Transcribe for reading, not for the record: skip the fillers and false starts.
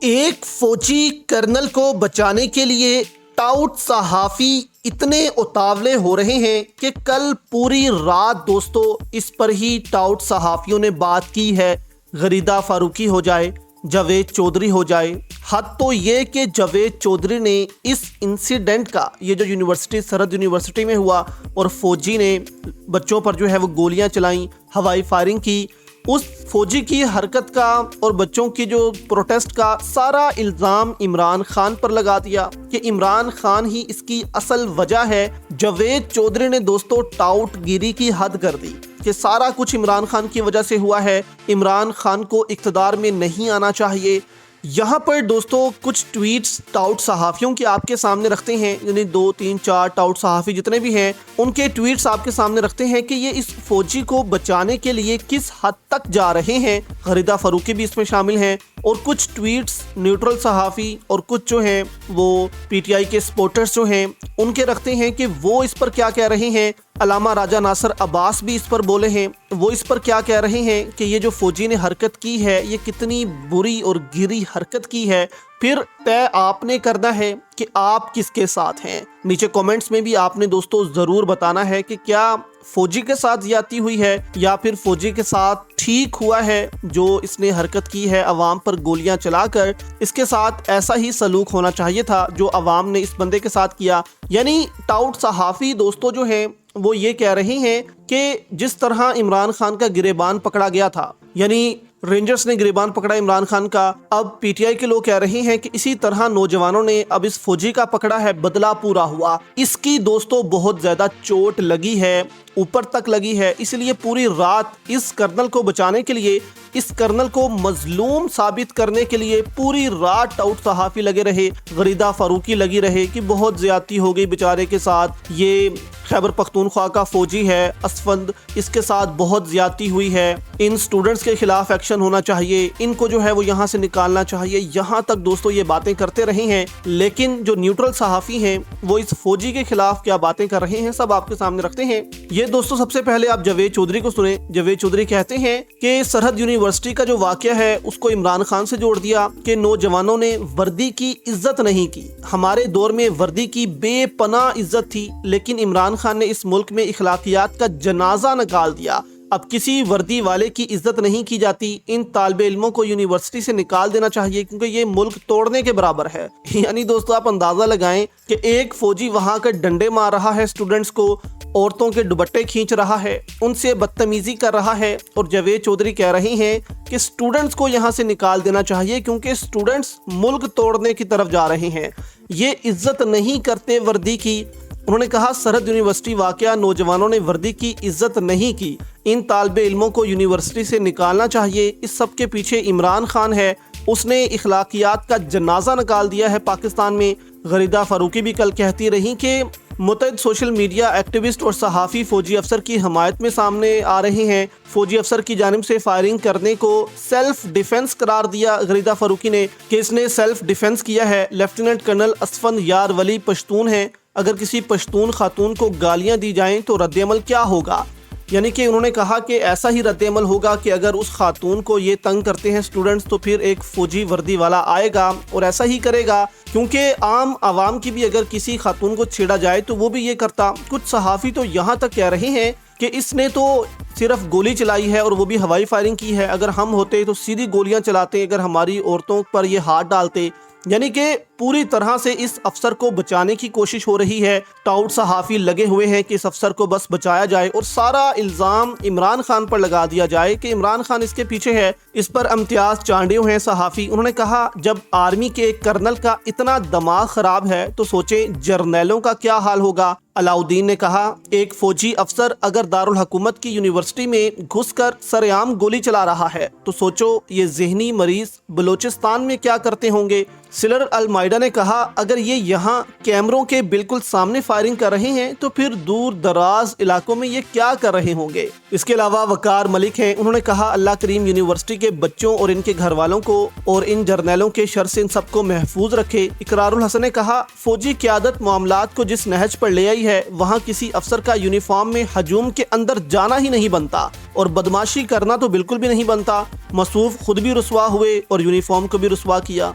ایک فوجی کرنل کو بچانے کے لیے ٹاؤٹ صحافی اتنے اتاولے ہو رہے ہیں کہ کل پوری رات دوستو اس پر ہی ٹاؤٹ صحافیوں نے بات کی ہے۔ غریدہ فاروقی ہو جائے، جاوید چودھری ہو جائے، حد تو یہ کہ جاوید چودھری نے اس انسیڈنٹ کا، یہ جو یونیورسٹی سرحد یونیورسٹی میں ہوا اور فوجی نے بچوں پر جو ہے وہ گولیاں چلائیں، ہوائی فائرنگ کی، اس فوجی کی حرکت کا اور بچوں کی جو پروٹیسٹ کا سارا الزام عمران خان پر لگا دیا کہ عمران خان ہی اس کی اصل وجہ ہے۔ جاوید چودھری نے دوستو ٹاؤٹ گیری کی حد کر دی کہ سارا کچھ عمران خان کی وجہ سے ہوا ہے، عمران خان کو اقتدار میں نہیں آنا چاہیے۔ یہاں پر دوستو کچھ ٹویٹس ٹاؤٹ صحافیوں کے آپ کے سامنے رکھتے ہیں، یعنی 2 3 4 ٹاؤٹ صحافی جتنے بھی ہیں ان کے ٹویٹس آپ کے سامنے رکھتے ہیں کہ یہ اس فوجی کو بچانے کے لیے کس حد تک جا رہے ہیں۔ غریدہ فاروقی بھی اس میں شامل ہیں اور کچھ ٹویٹس نیوٹرل صحافی اور کچھ جو ہیں وہ پی ٹی آئی کے سپورٹرز جو ہیں ان کے رکھتے ہیں کہ وہ اس پر کیا کہہ رہے ہیں۔ علامہ راجہ ناصر عباس بھی اس پر بولے ہیں، وہ اس پر کیا کہہ رہے ہیں کہ یہ جو فوجی نے حرکت کی ہے یہ کتنی بری اور گری حرکت کی ہے، پھر طے آپ نے کرنا ہے کہ آپ کس کے ساتھ ہیں۔ نیچے کومنٹس میں بھی آپ نے دوستو ضرور بتانا ہے کہ کیا فوجی کے ساتھ زیادتی ہوئی ہے یا پھر فوجی کے ساتھ ٹھیک ہوا ہے جو اس نے حرکت کی ہے عوام پر گولیاں چلا کر۔ اس کے ساتھ ایسا ہی سلوک ہونا چاہیے تھا جو عوام نے اس بندے کے ساتھ کیا۔ یعنی ٹاؤٹ صحافی دوستو جو ہیں وہ یہ کہہ رہے ہیں کہ جس طرح عمران خان کا گریبان پکڑا گیا تھا، یعنی رینجرز نے گریبان پکڑا عمران خان کا، اب پی ٹی آئی کے لوگ کہہ رہے ہیں کہ اسی طرح نوجوانوں نے اب اس فوجی کا پکڑا ہے، بدلہ پورا ہوا۔ اس کی دوستو بہت زیادہ چوٹ لگی ہے، اوپر تک لگی ہے، اس لیے پوری رات اس کرنل کو بچانے کے لیے، اس کرنل کو مظلوم ثابت کرنے کے لیے پوری رات ٹاؤٹ صحافی لگے رہے، غریدہ فاروقی لگی رہے کہ بہت زیادتی ہو گئی بیچارے کے ساتھ، یہ خیبر پختونخوا کا فوجی ہے اسفند، اس کے ساتھ بہت زیادتی ہوئی ہے، ان سٹوڈنٹس کے خلاف ایکشن ہونا چاہیے، ان کو جو ہے وہ یہاں سے نکالنا چاہیے۔ یہاں تک دوستو یہ باتیں کرتے رہے ہیں، لیکن جو نیوٹرل صحافی ہیں وہ اس فوجی کے خلاف کیا باتیں کر رہے ہیں سب آپ کے سامنے رکھتے ہیں۔ یہ دوستو سب سے پہلے آپ جاوید چودھری کو سنیں۔ جاوید چودھری کہتے ہیں کہ سرحد یونیورسٹی کا جو واقعہ ہے اس کو عمران خان سے جوڑ دیا کہ نوجوانوں نے وردی کی عزت نہیں کی۔ ہمارے دور میں وردی کی بے پناہ عزت تھی، لیکن عمران خان نے اس ملک میں اخلاقیات کا جنازہ نکال دیا۔ اب کسی وردی والے کی عزت نہیں کی جاتی، ان طالب علموں کو یونیورسٹی سے نکال دینا چاہیے کیونکہ یہ ملک توڑنے کے برابر ہے۔ یعنی دوستو آپ اندازہ لگائیں کہ ایک فوجی وہاں کے ڈنڈے مار رہا ہے اسٹوڈنٹس کو، عورتوں کے دوپٹے کھینچ رہا ہے، ان سے بدتمیزی کر رہا ہے، اور جاوید چودھری کہہ رہے ہیں کہ اسٹوڈنٹس کو یہاں سے نکال دینا چاہیے کیونکہ اسٹوڈنٹس ملک توڑنے کی طرف جا رہے ہیں، یہ عزت نہیں کرتے وردی کی۔ انہوں نے کہا سرحد یونیورسٹی واقعہ نوجوانوں نے وردی کی عزت نہیں کی، ان طالب علموں کو یونیورسٹی سے نکالنا چاہیے۔ اس سب کے پیچھے عمران خان ہے، اس نے اخلاقیات کا جنازہ نکال دیا ہے پاکستان میں۔ غریدہ فاروقی بھی کل کہتی رہی کہ متعدد سوشل میڈیا ایکٹیوسٹ اور صحافی فوجی افسر کی حمایت میں سامنے آ رہے ہیں۔ فوجی افسر کی جانب سے فائرنگ کرنے کو سیلف ڈیفنس قرار دیا غریدہ فاروقی نے کہ اس نے سیلف ڈیفنس کیا ہے۔ لیفٹیننٹ کرنل اسفند یار ولی پشتون ہیں، اگر کسی پشتون خاتون کو گالیاں دی جائیں تو رد عمل کیا ہوگا؟ یعنی کہ انہوں نے کہا کہ ایسا ہی رد عمل ہوگا کہ اگر اس خاتون کو یہ تنگ کرتے ہیں سٹوڈنٹس تو پھر ایک فوجی وردی والا آئے گا اور ایسا ہی کرے گا، کیونکہ عام عوام کی بھی اگر کسی خاتون کو چھیڑا جائے تو وہ بھی یہ کرتا۔ کچھ صحافی تو یہاں تک کہہ رہے ہیں کہ اس نے تو صرف گولی چلائی ہے اور وہ بھی ہوائی فائرنگ کی ہے، اگر ہم ہوتے تو سیدھی گولیاں چلاتے، اگر ہماری عورتوں پر یہ ہاتھ ڈالتے۔ یعنی کہ پوری طرح سے اس افسر کو بچانے کی کوشش ہو رہی ہے۔ ٹاؤٹ صحافی لگے ہوئے ہیں کہ اس افسر کو بس بچایا جائے اور سارا الزام عمران خان پر لگا دیا جائے کہ عمران خان اس کے پیچھے ہے۔ اس پر امتیاز چانڈیو ہیں صحافی، انہوں نے کہا جب آرمی کے ایک کرنل کا اتنا دماغ خراب ہے تو سوچیں جرنیلوں کا کیا حال ہوگا۔ علاؤدین نے کہا ایک فوجی افسر اگر دارالحکومت کی یونیورسٹی میں گھس کر سر عام گولی چلا رہا ہے تو سوچو یہ ذہنی مریض بلوچستان میں کیا کرتے ہوں گے۔ سلر المائیڈا نے کہا اگر یہ یہاں کیمروں کے بالکل سامنے فائرنگ کر رہے ہیں تو پھر دور دراز علاقوں میں یہ کیا کر رہے ہوں گے۔ اس کے علاوہ وقار ملک ہیں، انہوں نے کہا اللہ کریم یونیورسٹی کے بچوں اور ان کے گھر والوں کو اور ان جرنیلوں کے شر سے ان سب کو محفوظ رکھے۔ اقرار الحسن نے کہا فوجی قیادت معاملات کو جس نہج پر لے آئی ہے وہاں کسی افسر کا یونیفارم میں ہجوم کے اندر جانا ہی نہیں بنتا اور بدماشی کرنا تو بالکل بھی نہیں بنتا۔ مصروف خود بھی رسوا ہوئے اور یونیفارم کو بھی رسوا کیا۔